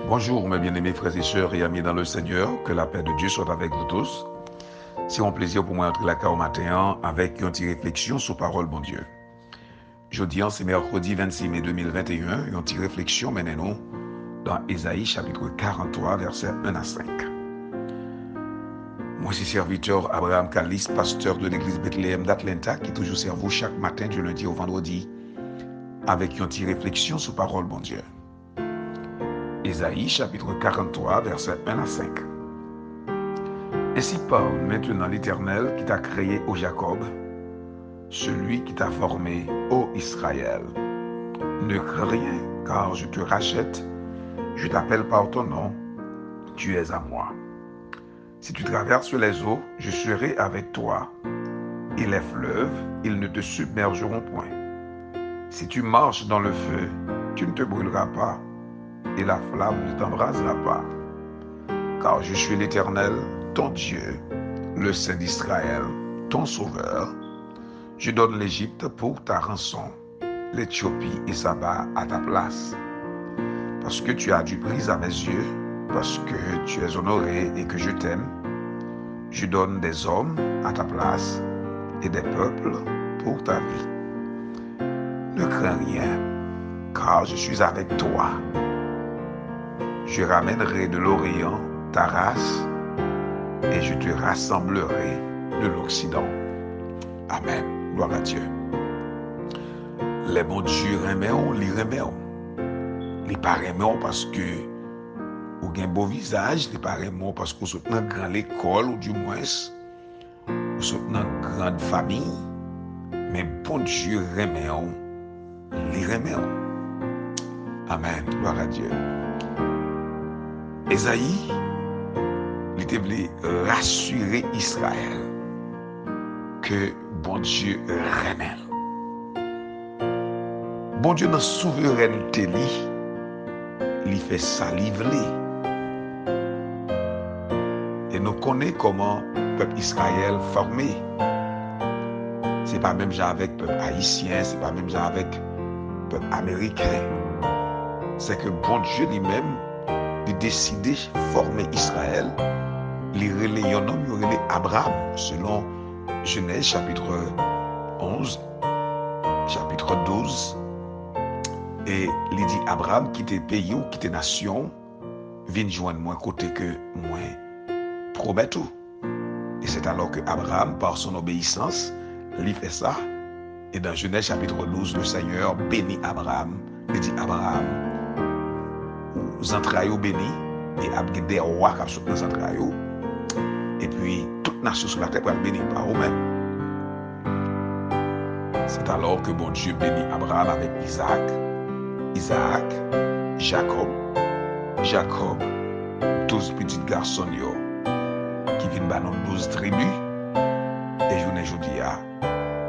Bonjour mes bien-aimés frères et sœurs et amis dans le Seigneur, que la paix de Dieu soit avec vous tous. C'est un plaisir pour moi d'entrer la au matin avec une petite réflexion sur parole bon Dieu. Jeudi, c'est mercredi 26 mai 2021, une petite réflexion menez-nous dans Ésaïe chapitre 43, versets 1 à 5. Moi, c'est serviteur Abraham Kalis, pasteur de l'église Bethléem d'Atlanta, qui toujours sert vous chaque matin du lundi au vendredi avec une petite réflexion sur parole bon Dieu. Ésaïe chapitre 43, versets 1 à 5. Ainsi parle maintenant l'Éternel qui t'a créé, ô Jacob, celui qui t'a formé, ô Israël. Ne crains rien, car je te rachète, je t'appelle par ton nom, tu es à moi. Si tu traverses les eaux, je serai avec toi, et les fleuves, ils ne te submergeront point. Si tu marches dans le feu, tu ne te brûleras pas, et la flamme ne t'embrasera pas. Car je suis l'Éternel, ton Dieu, le Saint d'Israël, ton Sauveur. Je donne l'Égypte pour ta rançon, l'Éthiopie et Saba à ta place. Parce que tu as du prix à mes yeux, parce que tu es honoré et que je t'aime, je donne des hommes à ta place et des peuples pour ta vie. Ne crains rien, car je suis avec toi. Je ramènerai de l'Orient ta race et je te rassemblerai de l'Occident. Amen. Gloire à Dieu. Les bons dieux remeront, les remeront. Les pas remeront parce que ou gen beau visage, les pas remeront parce que vous êtes dans grande école ou du moins vous êtes dans grande famille. Mais bon Dieu remeront, les remeront. Amen. Gloire à Dieu. Ésaïe, il voulait rassurer Israël que bon Dieu remet. Bon Dieu dans souveraineté, il fait saliver. Et nous connaissons comment le peuple Israël formé. C'est pas même genre avec le peuple haïtien, c'est pas même genre avec le peuple américain. C'est que bon Dieu lui-même de décider de former Israël, il relève un homme, il relève Abraham, selon Genèse chapitre 11, chapitre 12. Et il dit Abraham quitte pays ou quitte nation, vient joindre moi côté que moi promets tout. Et c'est alors que Abraham, par son obéissance, il fait ça. Et dans Genèse chapitre 12, le Seigneur bénit Abraham. Il dit Abraham, aux entrailles bénis, et il y a des rois qui sont dans les entrailles. Et puis, toute nation sur la terre va bénir par eux-mêmes. C'est alors que bon Dieu bénit Abraham avec Isaac, Jacob, 12 petits garçons qui viennent dans 12 tribus. Et je vous dis,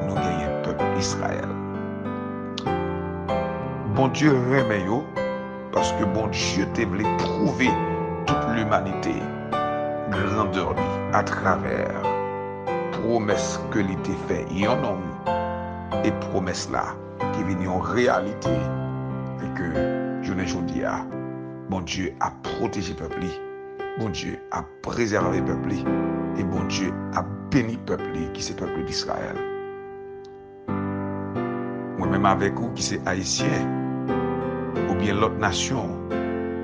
nous gagnons le peuple Israël. Bon Dieu remet yo, parce que bon Dieu t'a voulu prouver toute l'humanité, grandeur lui, à travers promesse que il t'a fait un homme, et promesse là, qui vient en réalité, et que je ne dis pas, bon Dieu a protégé le peuple, bon Dieu a préservé le peuple, et bon Dieu a béni le peuple, qui c'est le peuple d'Israël. Moi-même avec vous, qui c'est haïtien, ou bien l'autre nation,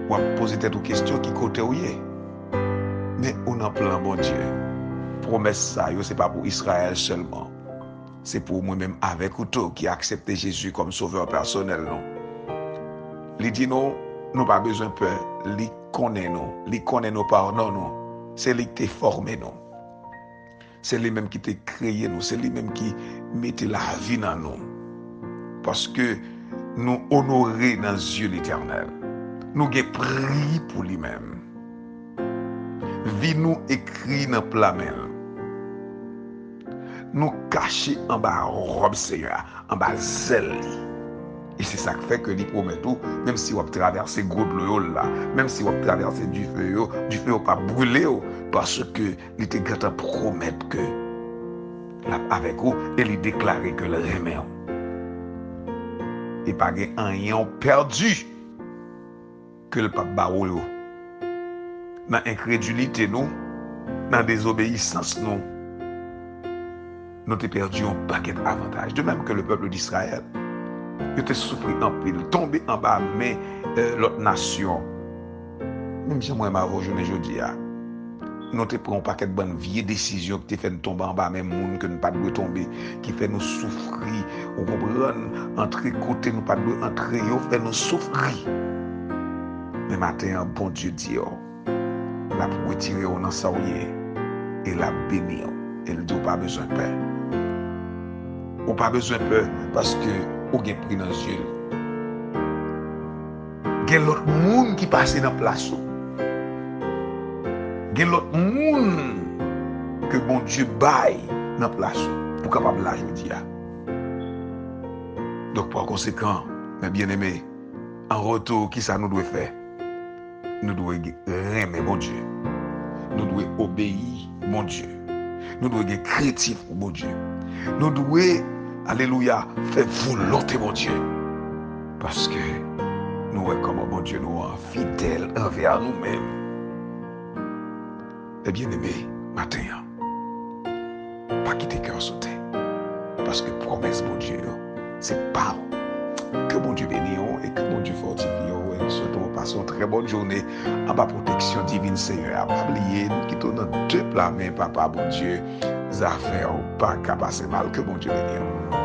ou à poser des questions qui côté où y est. Mais on en plein bon Dieu. Promesse ça, c'est pas pour Israël seulement. C'est pour moi-même avec vous tous qui acceptez Jésus comme sauveur personnel. Non. Il dit non, nous pas besoin de peur. Il connaît nous pardon nous. C'est lui qui t'a formé nous. C'est lui-même qui t'a créé nous. C'est lui-même qui mettait la vie dans nous. Parce que nous honorer dans les yeux l'Éternel. Nous avons prié pour lui-même. Vie nous écrit dans plamel. Nous cacher en bas robe Seigneur, en bas zèle. Et c'est ça qui fait que lui promet tout, même si on traverse gros de l'eau là, même si on traverse du feu pas brûler, parce que il était grand à promettre que là avec vous, et il déclarait que le remet. Et pas rien perdu que le pape Baoulou. Dans l'incrédulité, nous, dans la désobéissance, nous avons perdu un paquet d'avantages. De même que le peuple d'Israël. Ils ont souffert en pile, tombé en bas, mais l'autre nation, même si moi, ma journée, je dis, nous avons pris un paquet de bonnes vieilles décisions qui fait nous tomber en bas, même monde que nous pas de tomber, qui fait nous souffrir, ou comprendre, entre côté, nous pas de entrer, fait nous souffrir. Mais matin, un bon Dieu dit, la pour retirer au dans et la bénir. Et il dit, pas besoin de peur. Ou pas besoin de peur parce que ou gen pris dans les yeux. Gen l'autre monde qui passe dans place. Gen l'autre monde que bon Dieu baille dans place pour capable la journée. Donc par conséquent, mes bien-aimés, en retour, qui ça nous doit faire? Nous devons aimer bon Dieu. Nous devons obéir bon Dieu. Nous devons être chrétiens pour bon Dieu. Nous devons, alléluia, faire volonté mon Dieu. Parce que nous sommes comme bon Dieu, nous sommes fidèles envers nous-mêmes. Et bien aimé, matin, pas quitter cœur sauté. Parce que promesse mon Dieu, c'est parole. Que bon Dieu bénisse et que bon Dieu fortifie. Et nous souhaitons passer une très bonne journée en ma protection divine, Seigneur. Pas oublier, nous quittons dans deux plats, mais papa, bon Dieu, les affaires, pas qu'à passer mal. Que bon Dieu bénisse.